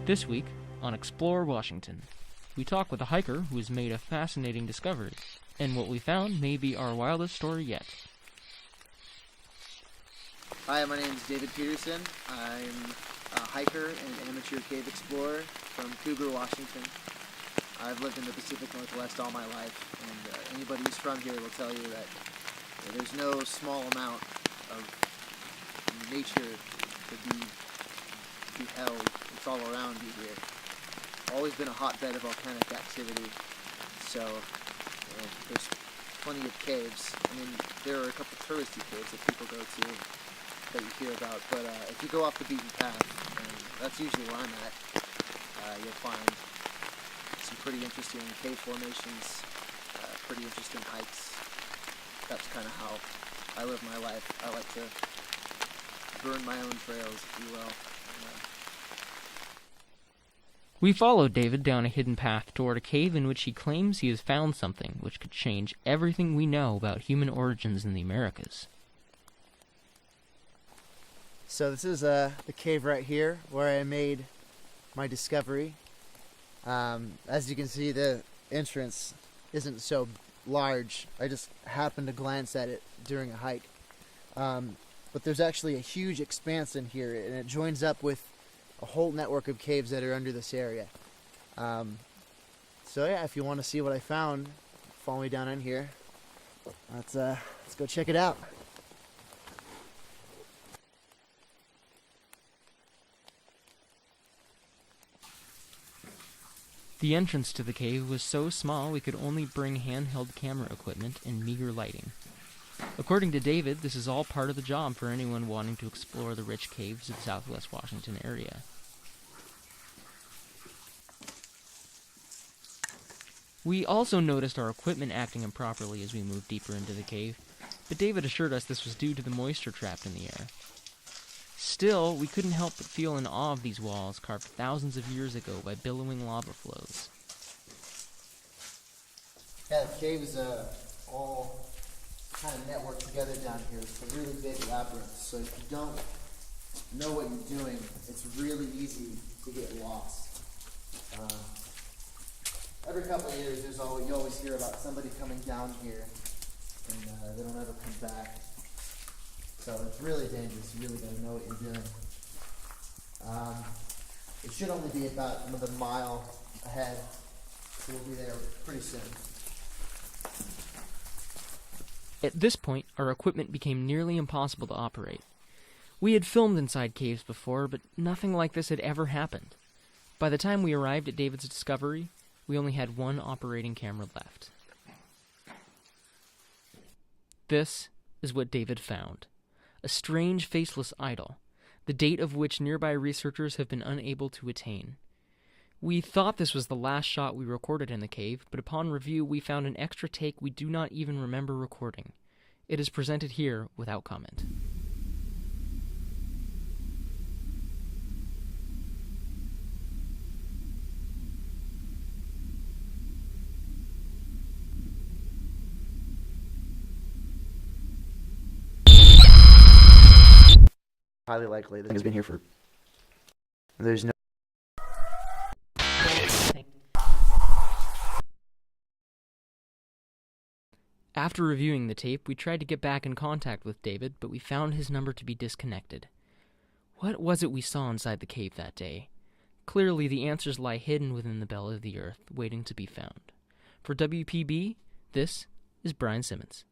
This week, on Explore Washington, we talk with a hiker who has made a fascinating discovery, and what we found may be our wildest story yet. Hi, my name is David Pederson. I'm a hiker and amateur cave explorer from Cougar, Washington. I've lived in the Pacific Northwest all my life, and anybody who's from here will tell you that there's no small amount of nature to be beheld. It's all around you here. Always been a hotbed of volcanic activity, so there's plenty of caves. I mean, there are a couple touristy caves that people go to that you hear about, but if you go off the beaten path, and that's usually where I'm at, you'll find some pretty interesting cave formations, pretty interesting hikes. That's kind of how I live my life. I like to burn my own trails, if you will. We followed David down a hidden path toward a cave in which he claims he has found something which could change everything we know about human origins in the Americas. So this is the cave right here where I made my discovery. As you can see, the entrance isn't so large. I just happened to glance at it during a hike. But there's actually a huge expanse in here, and it joins up with a whole network of caves that are under this area. So yeah, if you want to see what I found, follow me down in here. Let's go check it out. The entrance to the cave was so small we could only bring handheld camera equipment and meager lighting. According to David, this is all part of the job for anyone wanting to explore the rich caves of the Southwest Washington area. We also noticed our equipment acting improperly as we moved deeper into the cave, but David assured us this was due to the moisture trapped in the air. Still, we couldn't help but feel in awe of these walls carved thousands of years ago by billowing lava flows. Yeah, the caves all kind of network together down here. It's a really big labyrinth, so if you don't know what you're doing, it's really easy to get lost. Every couple of years, you always hear about somebody coming down here, and they don't ever come back. So it's really dangerous. You really got to know what you're doing. It should only be about another mile ahead, so we'll be there pretty soon. At this point, our equipment became nearly impossible to operate. We had filmed inside caves before, but nothing like this had ever happened. By the time we arrived at David's discovery, we only had one operating camera left. This is what David found. A strange faceless idol, the date of which nearby researchers have been unable to attain. We thought this was the last shot we recorded in the cave, but upon review we found an extra take we do not even remember recording. It is presented here without comment. Highly likely the thing has been here for... There's no... After reviewing the tape, we tried to get back in contact with David, but we found his number to be disconnected. What was it we saw inside the cave that day? Clearly, the answers lie hidden within the belly of the earth, waiting to be found. For WPB, this is Brian Simmons.